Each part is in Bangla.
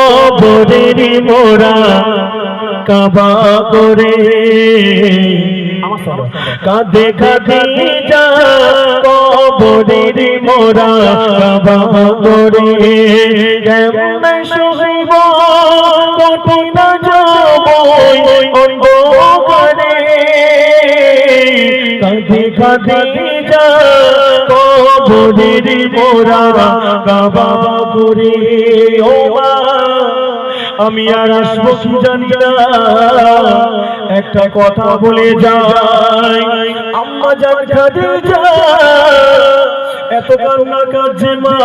কবরের মোরা কাবা করে কাঁদে কাঁদে যা কবরের মোরা কাবা করে কেমনে সহিব কঠিন জবই অন্ধকারে কাঁদে কাঁদে যা কবরের মোরা কাবা করে ও মা আমি আর আসবো কি জানি না একটা কথা বলে যাই আম্মা জান খাদিজা এত কান্না কাঁদছে মা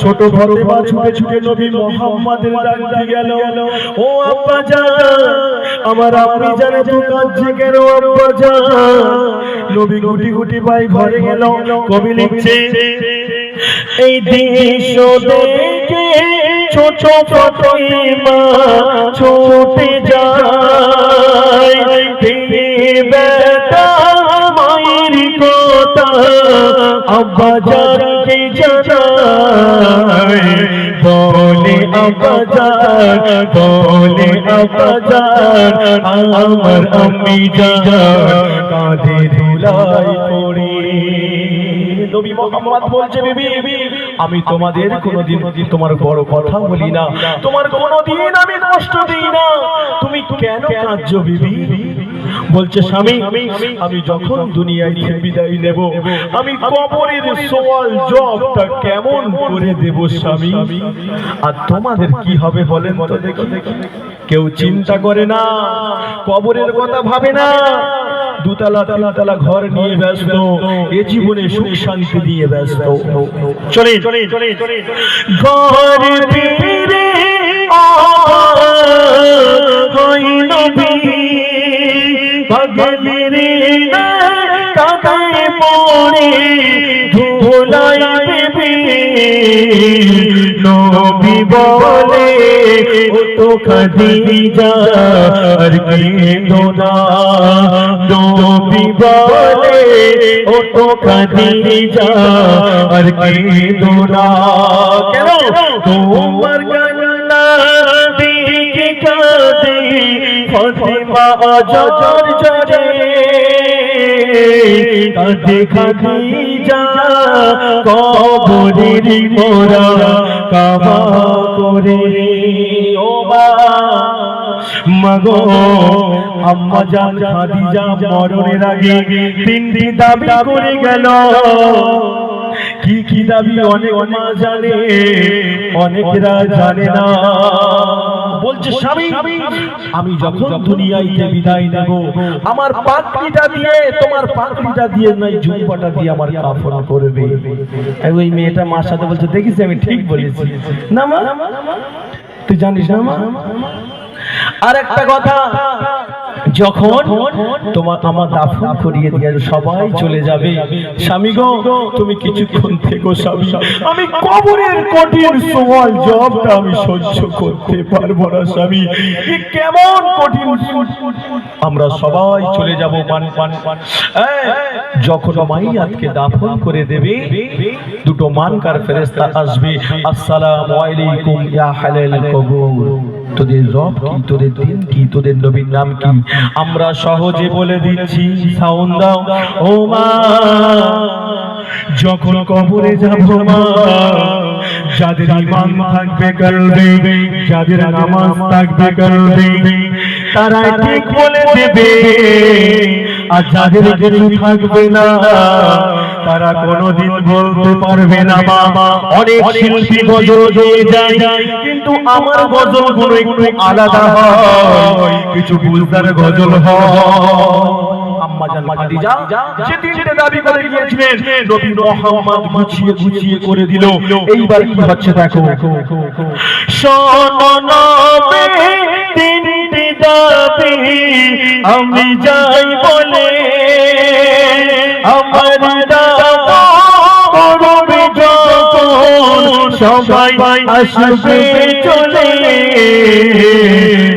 ছোট ফাতেমা ছুটে ছুটে নবী মুহাম্মদের ডাক দিয়ে গেল ও আব্বা জান আমার আম্মি জান এত কাঁদছে কেন আব্বা জান নবী গুটি গুটি পায়ে ঘরে গেল কবি লিখছে এই দৃশ্য দেখে ছোট ফাতেমা ছুটে যায় বেটা মায়ের কথা আব্বা জানকে জানায় বলে আব্বা জান বলে আব্বা জান আমার আম্মি জান কাঁধে ধুলাই পড়ে নবী মুহাম্মদ বলছে বিবি আমি তোমাদের কোনোদিন তোমার বড় কথা বলি না তোমার কোনোদিন আমি কষ্ট দিই না তুমি কেন কাঁদছো বিবি বলছে স্বামী আমি যখন দুনিয়ায় থেকে বিদায় নেব আমি কবরের সওয়াল জবাবটা কেমন করে দেব স্বামী আর তোমাদের কি হবে বলেন তো দেখি কেউ চিন্তা করে না কবরের কথা ভাবে না দুতলা তিনতলা ঘর নিয়ে ব্যস্ত এ জীবনে সুখ শান্তি দিয়ে ব্যস্ত চলে ঘর ফিরে হয় নবী পাগলের কাঁদে পড়ে ধুলাই বিবি নবী বলে ও তো খাদিজা আর কেঁদো না নবী বলে ও তো খাদিজা আর কেঁদো না কেন তোমার কান্না দেখে কাঁদে ফাতেমা জজর জরে কাঁদে খাদিজা কবরের মোরা কাবা করে ও মা মাগো আম্মা জান খাদিজা মরণের আগে তিনটি দাবি করে গেল কি কি দাবি অনেক মা জানে অনেকেরা জানে না বলছে স্বামী আমি যখন দুনিয়ায় বিদায় নেব আমার পাগড়িটা দিয়ে তোমার পাগড়িটা দিয়ে নাই জুব্বাটা দিয়ে আমার কাফন করবে ওই মেয়েটা মার সাথে বলছে দেখিস আমি ঠিক বলেছি না মা তুই জানিস না মা আর একটা কথা যখন তোমার আমার দাফন করিয়ে দিয়ে সবাই চলে যাবে স্বামী গো তুমি কিছুক্ষণ থেকো স্বামী আমি কবরের কঠিন সওয়াল জবাবটা আমি সহ্য করতে পারবো না স্বামী কি কেমন কঠিন আমরা সবাই চলে যাব যখন মাইয়াতকে দাফন করে দেবে দুটো মানকার ফেরেশতা আসবে আসসালামু আলাইকুম ইয়া হালাল কবর তোদের রব কি তোদের দিন কি তোদের নবীর নাম কি আমরা সহজে বলে দিচ্ছি সাউন্ড দাও ও মা যখন কবরে যাব মা যাদের ঈমান থাকবে কলবে যাদের নামাজ থাকবে কলবে তারা ঠিক বলে দেবে আর যাদের কিছু থাকবে না তারা কোনোদিন বলতে পারবে না বাবা অনেক শিল্পী গজল দিয়ে যায় কিন্তু আমার গজল গুলো একটু আলাদা হয় কিছু বুঝদার গজল হয় আম্মা জান খাদিজা যে তিনটে দাবি করে গিয়েছিলেন নবী মুহাম্মদ গুছিয়ে গুছিয়ে করে দিল এইবার কি হচ্ছে দেখো শোনো নবী তিনটে দাবি আমি যাই বলে আমার করবে যখন সবাই আসবে চলে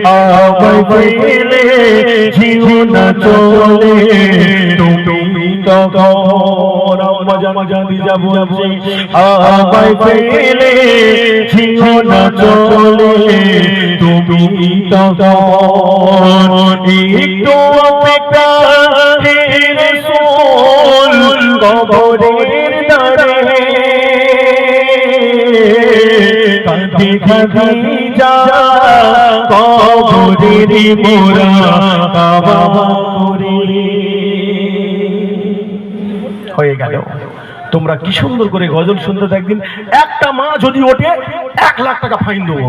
আমায় পেলে জীবন চলে তুমি তখন জান খাদিজা বলছে আমায় ফেলে ছিও না চলে তুমি তখন একটু অপেক্ষা হে রাসূল কবরের দ্বারে কাঁদে খাদিজা কবরের মোরা কাবা করে হয়ে গেল। তোমরা কি সুন্দর করে গজল শুনতে থাকবেন। একটা মা যদি ওঠে 1 লাখ টাকা ফাইন দেবো।